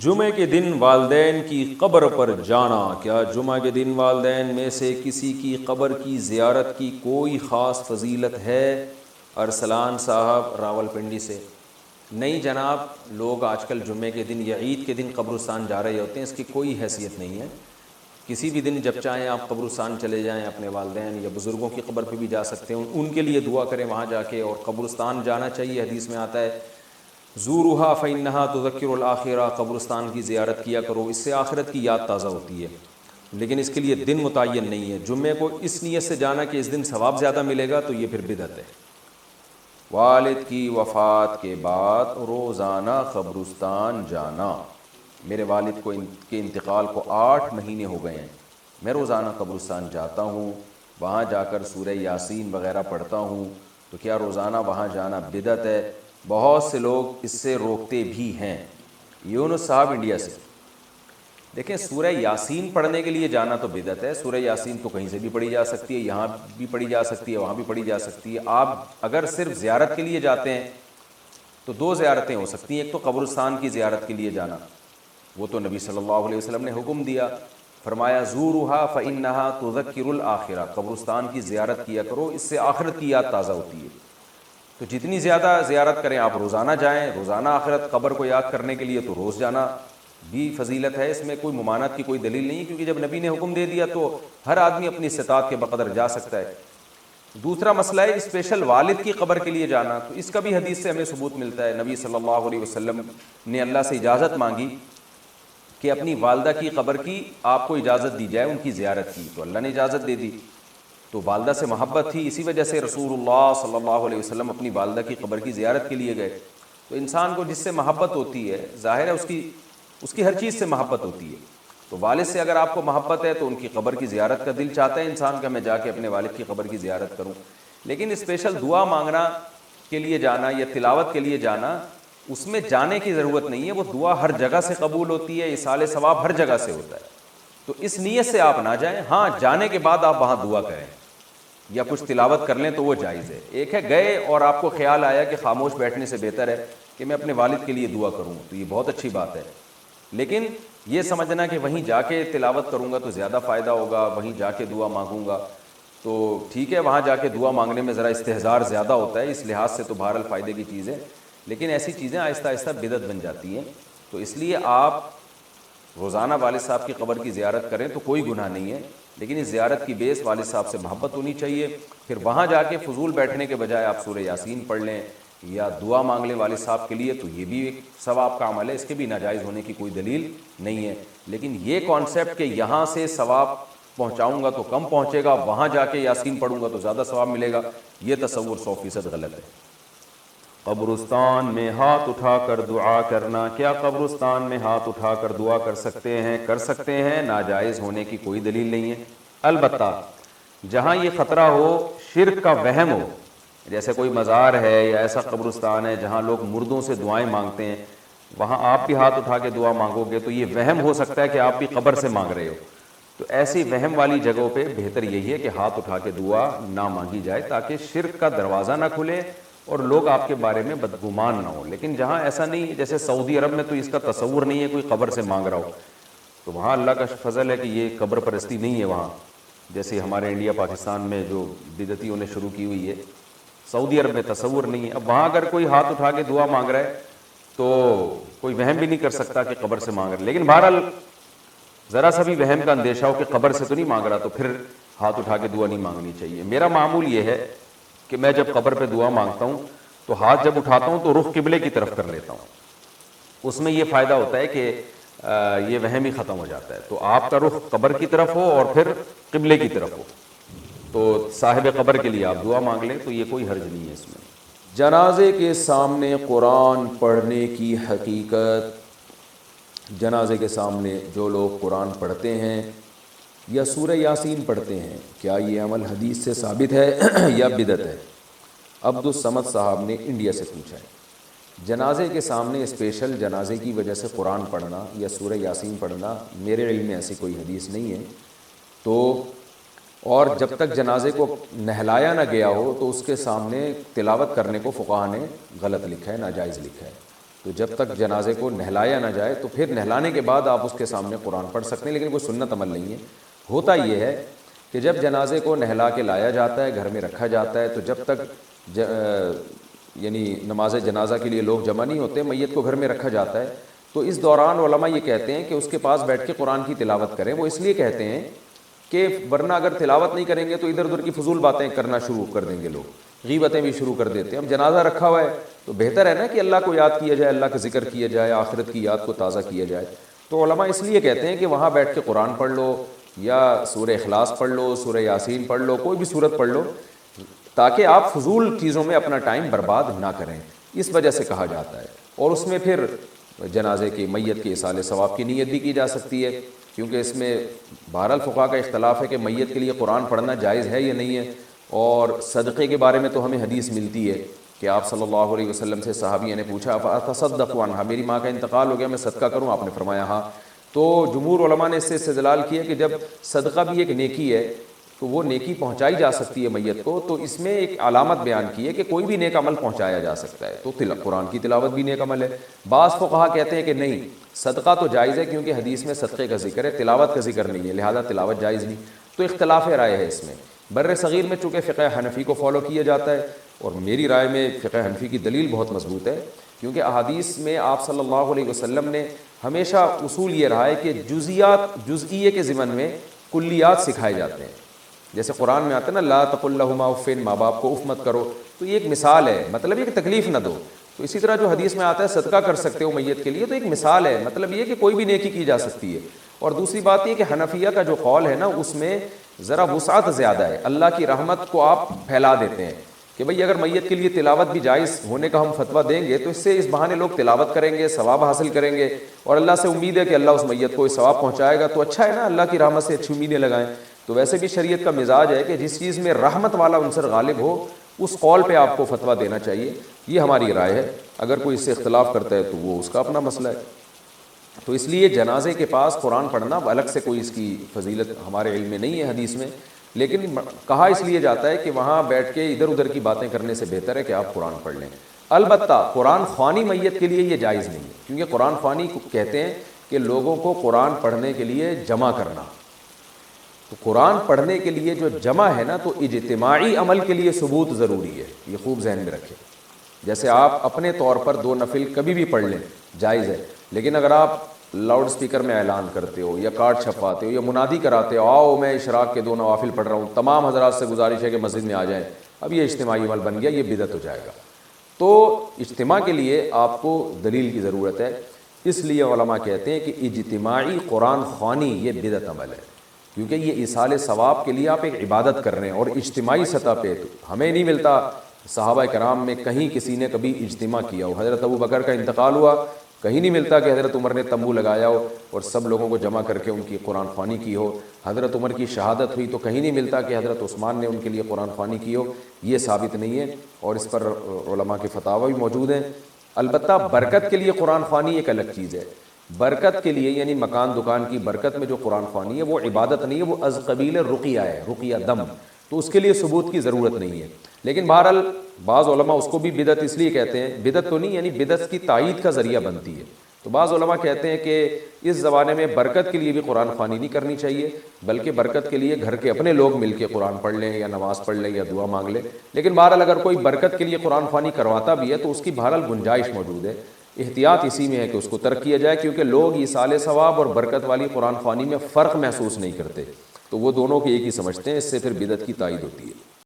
جمعے کے دن والدین کی قبر پر جانا، کیا جمعہ کے دن والدین میں سے کسی کی قبر کی زیارت کی کوئی خاص فضیلت ہے؟ ارسلان صاحب راولپنڈی سے۔ نہیں جناب، لوگ آج کل جمعے کے دن یا عید کے دن قبرستان جا رہے ہوتے ہیں، اس کی کوئی حیثیت نہیں ہے۔ کسی بھی دن جب چاہیں آپ قبرستان چلے جائیں، اپنے والدین یا بزرگوں کی قبر پہ بھی جا سکتے ہیں، ان کے لیے دعا کریں وہاں جا کے، اور قبرستان جانا چاہیے۔ حدیث میں آتا ہے زورھا فإنھا تذکر الآخرہ، قبرستان کی زیارت کیا کرو، اس سے آخرت کی یاد تازہ ہوتی ہے۔ لیکن اس کے لیے دن متعین نہیں ہے۔ جمعے کو اس نیت سے جانا کہ اس دن ثواب زیادہ ملے گا، تو یہ پھر بدعت ہے۔ والد کی وفات کے بعد روزانہ قبرستان جانا، میرے والد کے انتقال کو 8 مہینے ہو گئے ہیں، میں روزانہ قبرستان جاتا ہوں، وہاں جا کر سورہ یاسین وغیرہ پڑھتا ہوں، تو کیا روزانہ وہاں جانا بدعت ہے؟ بہت سے لوگ اس سے روکتے بھی ہیں۔ یونس صاحب انڈیا سے۔ دیکھیں، سورہ یاسین پڑھنے کے لیے جانا تو بدعت ہے۔ سورہ یاسین تو کہیں سے بھی پڑھی جا سکتی ہے، یہاں بھی پڑھی جا سکتی ہے، وہاں بھی پڑھی جا سکتی ہے۔ آپ اگر صرف زیارت کے لیے جاتے ہیں تو 2 زیارتیں ہو سکتی ہیں۔ ایک تو قبرستان کی زیارت کے لیے جانا، وہ تو نبی صلی اللہ علیہ وسلم نے حکم دیا، فرمایا زورھا فإنھا تذکر الآخرہ، قبرستان کی زیارت کیا کرو، اس سے آخرت کی یاد تازہ ہوتی ہے۔ تو جتنی زیادہ زیارت کریں، آپ روزانہ جائیں، روزانہ آخرت قبر کو یاد کرنے کے لیے تو روز جانا بھی فضیلت ہے۔ اس میں کوئی ممانعت کی کوئی دلیل نہیں ہے، کیونکہ جب نبی نے حکم دے دیا تو ہر آدمی اپنی استطاعت کے بقدر جا سکتا ہے۔ دوسرا مسئلہ ہے اسپیشل والد کی قبر کے لیے جانا، تو اس کا بھی حدیث سے ہمیں ثبوت ملتا ہے۔ نبی صلی اللہ علیہ وسلم نے اللہ سے اجازت مانگی کہ اپنی والدہ کی قبر کی آپ کو اجازت دی جائے، ان کی زیارت کی، تو اللہ نے اجازت دے دی۔ تو والدہ سے محبت تھی، اسی وجہ سے رسول اللہ صلی اللہ علیہ وسلم اپنی والدہ کی قبر کی زیارت کے لیے گئے۔ تو انسان کو جس سے محبت ہوتی ہے، ظاہر ہے اس کی ہر چیز سے محبت ہوتی ہے۔ تو والد سے اگر آپ کو محبت ہے تو ان کی قبر کی زیارت کا دل چاہتا ہے انسان کا، میں جا کے اپنے والد کی قبر کی زیارت کروں۔ لیکن اسپیشل دعا مانگنا کے لیے جانا یا تلاوت کے لیے جانا، اس میں جانے کی ضرورت نہیں ہے، وہ دعا ہر جگہ سے قبول ہوتی ہے، ایصال ثواب ہر جگہ سے ہوتا ہے۔ تو اس نیت سے آپ نہ جائیں، ہاں جانے کے بعد آپ وہاں دعا کریں یا کچھ تلاوت کر لیں تو وہ جائز ہے۔ ایک ہے گئے اور آپ کو خیال آیا کہ خاموش بیٹھنے سے بہتر ہے کہ میں اپنے والد کے لیے دعا کروں، تو یہ بہت اچھی بات ہے۔ لیکن یہ سمجھنا کہ وہیں جا کے تلاوت کروں گا تو زیادہ فائدہ ہوگا، وہیں جا کے دعا مانگوں گا، تو ٹھیک ہے، وہاں جا کے دعا مانگنے میں ذرا استحضار زیادہ ہوتا ہے، اس لحاظ سے تو بہرحال فائدے کی چیز ہے، لیکن ایسی چیزیں آہستہ آہستہ بدعت بن جاتی ہیں۔ تو اس لیے آپ روزانہ والد صاحب کی قبر کی زیارت کریں تو کوئی گناہ نہیں ہے، لیکن اس زیارت کی بیس والد صاحب سے محبت ہونی چاہیے۔ پھر وہاں جا کے فضول بیٹھنے کے بجائے آپ سورہ یاسین پڑھ لیں یا دعا مانگ لیں والد صاحب کے لیے، تو یہ بھی ایک ثواب کا عمل ہے، اس کے بھی ناجائز ہونے کی کوئی دلیل نہیں ہے۔ لیکن یہ کانسیپٹ کہ یہاں سے ثواب پہنچاؤں گا تو کم پہنچے گا، وہاں جا کے یاسین پڑھوں گا تو زیادہ ثواب ملے گا، یہ تصور 100% غلط ہے۔ قبرستان میں ہاتھ اٹھا کر دعا کرنا، کیا قبرستان میں ہاتھ اٹھا کر دعا کر سکتے ہیں؟ کر سکتے ہیں، ناجائز ہونے کی کوئی دلیل نہیں ہے۔ البتہ جہاں یہ خطرہ ہو، شرک کا وہم ہو، جیسے کوئی مزار ہے یا ایسا قبرستان ہے جہاں لوگ مردوں سے دعائیں مانگتے ہیں، وہاں آپ بھی ہاتھ اٹھا کے دعا مانگو گے تو یہ وہم ہو سکتا ہے کہ آپ بھی قبر سے مانگ رہے ہو۔ تو ایسی وہم والی جگہوں پہ بہتر یہی ہے کہ ہاتھ اٹھا کے دعا نہ مانگی جائے، تاکہ شرک کا دروازہ نہ کھلے اور لوگ آپ کے بارے میں بدگمان نہ ہو۔ لیکن جہاں ایسا نہیں ہے، جیسے سعودی عرب میں تو اس کا تصور نہیں ہے کوئی قبر سے مانگ رہا ہو، تو وہاں اللہ کا فضل ہے کہ یہ قبر پرستی نہیں ہے وہاں، جیسے ہمارے انڈیا پاکستان میں جو بدعتیوں نے شروع کی ہوئی ہے۔ سعودی عرب میں تصور نہیں ہے۔ اب وہاں اگر کوئی ہاتھ اٹھا کے دعا مانگ رہا ہے تو کوئی وہم بھی نہیں کر سکتا کہ قبر سے مانگ رہا ہے، لیکن بہرحال ذرا سا بھی وہم کا اندیشہ ہو کہ قبر سے تو نہیں مانگ رہا، تو پھر ہاتھ اٹھا کے دعا نہیں مانگنی چاہیے۔ میرا معمول یہ ہے کہ میں جب قبر پہ دعا مانگتا ہوں تو ہاتھ جب اٹھاتا ہوں تو رخ قبلے کی طرف کر لیتا ہوں، اس میں یہ فائدہ ہوتا ہے کہ یہ وہم ہی ختم ہو جاتا ہے۔ تو آپ کا رخ قبر کی طرف ہو اور پھر قبلے کی طرف ہو، تو صاحب قبر کے لیے آپ دعا مانگ لیں، تو یہ کوئی حرج نہیں ہے اس میں۔ جنازے کے سامنے قرآن پڑھنے کی حقیقت، جنازے کے سامنے جو لوگ قرآن پڑھتے ہیں یا سورہ یاسین پڑھتے ہیں، کیا یہ عمل حدیث سے ثابت ہے یا بدعت ہے؟ عبد الصمد صاحب نے انڈیا سے پوچھا ہے۔ جنازے کے سامنے اسپیشل جنازے کی وجہ سے قرآن پڑھنا یا سورہ یاسین پڑھنا، میرے علم میں ایسی کوئی حدیث نہیں ہے۔ تو اور جب تک جنازے کو نہلایا نہ گیا ہو تو اس کے سامنے تلاوت کرنے کو فقہا نے غلط لکھا ہے، ناجائز لکھا ہے۔ تو جب تک جنازے کو نہلایا نہ جائے تو پھر نہلانے کے بعد آپ اس کے سامنے قرآن پڑھ سکتے ہیں، لیکن کوئی سنت عمل نہیں ہے۔ ہوتا یہ ہے کہ جب جنازے کو نہلا کے لایا جاتا ہے، گھر میں رکھا جاتا ہے، تو جب تک یعنی نماز جنازہ کے لیے لوگ جمع نہیں ہوتے، میت کو گھر میں رکھا جاتا ہے، تو اس دوران علماء یہ کہتے ہیں کہ اس کے پاس بیٹھ کے قرآن کی تلاوت کریں۔ وہ اس لیے کہتے ہیں کہ ورنہ اگر تلاوت نہیں کریں گے تو ادھر ادھر کی فضول باتیں کرنا شروع کر دیں گے، لوگ غیبتیں بھی شروع کر دیتے ہیں۔ اب جنازہ رکھا ہوا ہے تو بہتر ہے نا کہ اللہ کو یاد کیا جائے، اللہ کا ذکر کیا جائے، آخرت کی یاد کو تازہ کیا جائے۔ تو علماء اس لیے کہتے ہیں کہ وہاں بیٹھ کے قرآن پڑھ لو، یا سورہ اخلاص پڑھ لو، سورہ یاسین پڑھ لو، کوئی بھی سورت پڑھ لو، تاکہ آپ فضول چیزوں میں اپنا ٹائم برباد نہ کریں، اس وجہ سے کہا جاتا ہے۔ اور اس میں پھر جنازے کی میت کے ایصال ثواب کی نیت بھی کی جا سکتی ہے، کیونکہ اس میں بہرحال فقہا کا اختلاف ہے کہ میت کے لیے قرآن پڑھنا جائز ہے یا نہیں ہے۔ اور صدقے کے بارے میں تو ہمیں حدیث ملتی ہے کہ آپ صلی اللہ علیہ وسلم سے صحابیہ نے پوچھا فاتصدق عنہا، میری ماں کا انتقال ہو گیا، میں صدقہ کروں؟ آپ نے فرمایا ہاں۔ تو جمہور علماء نے اس سے استدلال کیا کہ جب صدقہ بھی ایک نیکی ہے تو وہ نیکی پہنچائی جا سکتی ہے میت کو، تو اس میں ایک علامت بیان کی ہے کہ کوئی بھی نیک عمل پہنچایا جا سکتا ہے، تو قرآن کی تلاوت بھی نیک عمل ہے۔ بعض فقہا کہتے ہیں کہ نہیں، صدقہ تو جائز ہے کیونکہ حدیث میں صدقے کا ذکر ہے، تلاوت کا ذکر نہیں ہے، لہذا تلاوت جائز نہیں۔ تو اختلاف رائے ہے اس میں۔ بر صغیر میں چونکہ فقہ حنفی کو فالو کیا جاتا ہے، اور میری رائے میں فقہ حنفی کی دلیل بہت مضبوط ہے، کیونکہ احادیث میں آپ صلی اللہ علیہ وسلم نے ہمیشہ اصول یہ رہا ہے کہ جزئیے کے ضمن میں کلیات سکھائے جاتے ہیں۔ جیسے قرآن میں آتا ہے نا لا تقل لہما اف، ماں باپ کو اف مت کرو، تو یہ ایک مثال ہے، مطلب یہ کہ تکلیف نہ دو۔ تو اسی طرح جو حدیث میں آتا ہے صدقہ کر سکتے ہو میت کے لیے، تو ایک مثال ہے، مطلب یہ کہ کوئی بھی نیکی کی جا سکتی ہے۔ اور دوسری بات یہ کہ حنفیہ کا جو قول ہے نا، اس میں ذرا وسعت زیادہ ہے، اللہ کی رحمت کو آپ پھیلا دیتے ہیں کہ بھئی اگر میت کے لیے تلاوت بھی جائز ہونے کا ہم فتویٰ دیں گے تو اس سے اس بہانے لوگ تلاوت کریں گے، ثواب حاصل کریں گے، اور اللہ سے امید ہے کہ اللہ اس میت کو اس ثواب پہنچائے گا، تو اچھا ہے نا، اللہ کی رحمت سے اچھی امیدیں لگائیں۔ تو ویسے بھی شریعت کا مزاج ہے کہ جس چیز میں رحمت والا عنصر غالب ہو اس قول پہ آپ کو فتویٰ دینا چاہیے، یہ ہماری رائے ہے۔ اگر کوئی اس سے اختلاف کرتا ہے تو وہ اس کا اپنا مسئلہ ہے۔ تو اس لیے جنازے کے پاس قرآن پڑھنا الگ سے کوئی اس کی فضیلت ہمارے علم میں نہیں ہے حدیث میں، لیکن کہا اس لیے جاتا ہے کہ وہاں بیٹھ کے ادھر ادھر کی باتیں کرنے سے بہتر ہے کہ آپ قرآن پڑھ لیں۔ البتہ قرآن خوانی میت کے لیے یہ جائز نہیں ہے، کیونکہ قرآن خوانی کہتے ہیں کہ لوگوں کو قرآن پڑھنے کے لیے جمع کرنا۔ تو قرآن پڑھنے کے لیے جو جمع ہے نا، تو اجتماعی عمل کے لیے ثبوت ضروری ہے، یہ خوب ذہن میں رکھیں۔ جیسے آپ اپنے طور پر 2 نفل کبھی بھی پڑھ لیں، جائز ہے، لیکن اگر آپ لاؤڈ سپیکر میں اعلان کرتے ہو یا کارڈ چھپواتے ہو یا منادی کراتے ہو آؤ میں اشراق کے 2 نوافل پڑھ رہا ہوں، تمام حضرات سے گزارش ہے کہ مسجد میں آ جائیں، اب یہ اجتماعی عمل بن گیا، یہ بدعت ہو جائے گا۔ تو اجتماع کے لیے آپ کو دلیل کی ضرورت ہے، اس لیے علماء کہتے ہیں کہ اجتماعی قرآن خوانی یہ بدعت عمل ہے، کیونکہ یہ ایصال ثواب کے لیے آپ ایک عبادت کر رہے ہیں، اور اجتماعی سطح پہ تو ہمیں نہیں ملتا صحابہ کرام میں کہیں کسی نے کبھی اجتماع کیا ہو۔ حضرت ابو بکر کا انتقال ہوا، کہیں نہیں ملتا کہ حضرت عمر نے تمبو لگایا ہو اور سب لوگوں کو جمع کر کے ان کی قرآن خوانی کی ہو۔ حضرت عمر کی شہادت ہوئی تو کہیں نہیں ملتا کہ حضرت عثمان نے ان کے لیے قرآن خوانی کی ہو، یہ ثابت نہیں ہے، اور اس پر علماء کے فتاوی بھی موجود ہیں۔ البتہ برکت کے لیے قرآن خوانی ایک الگ چیز ہے۔ برکت کے لیے یعنی مکان دکان کی برکت میں جو قرآن خوانی ہے وہ عبادت نہیں ہے، وہ از قبیل رقیہ ہے، رقیہ دم، تو اس کے لیے ثبوت کی ضرورت نہیں ہے۔ لیکن بہرحال بعض علماء اس کو بھی بدعت اس لیے کہتے ہیں، بدعت تو نہیں یعنی بدعت کی تائید کا ذریعہ بنتی ہے۔ تو بعض علماء کہتے ہیں کہ اس زمانے میں برکت کے لیے بھی قرآن خوانی نہیں کرنی چاہیے، بلکہ برکت کے لیے گھر کے اپنے لوگ مل کے قرآن پڑھ لیں یا نماز پڑھ لیں یا دعا مانگ لیں۔ لیکن بہرحال اگر کوئی برکت کے لیے قرآن خوانی کرواتا بھی ہے تو اس کی بہرحال گنجائش موجود ہے۔ احتیاط اسی میں ہے کہ اس کو ترک کیا جائے، کیونکہ لوگ ایصال ثواب اور برکت والی قرآن خوانی میں فرق محسوس نہیں کرتے، تو وہ دونوں کو ایک ہی سمجھتے ہیں، اس سے پھر بدعت کی تائید ہوتی ہے۔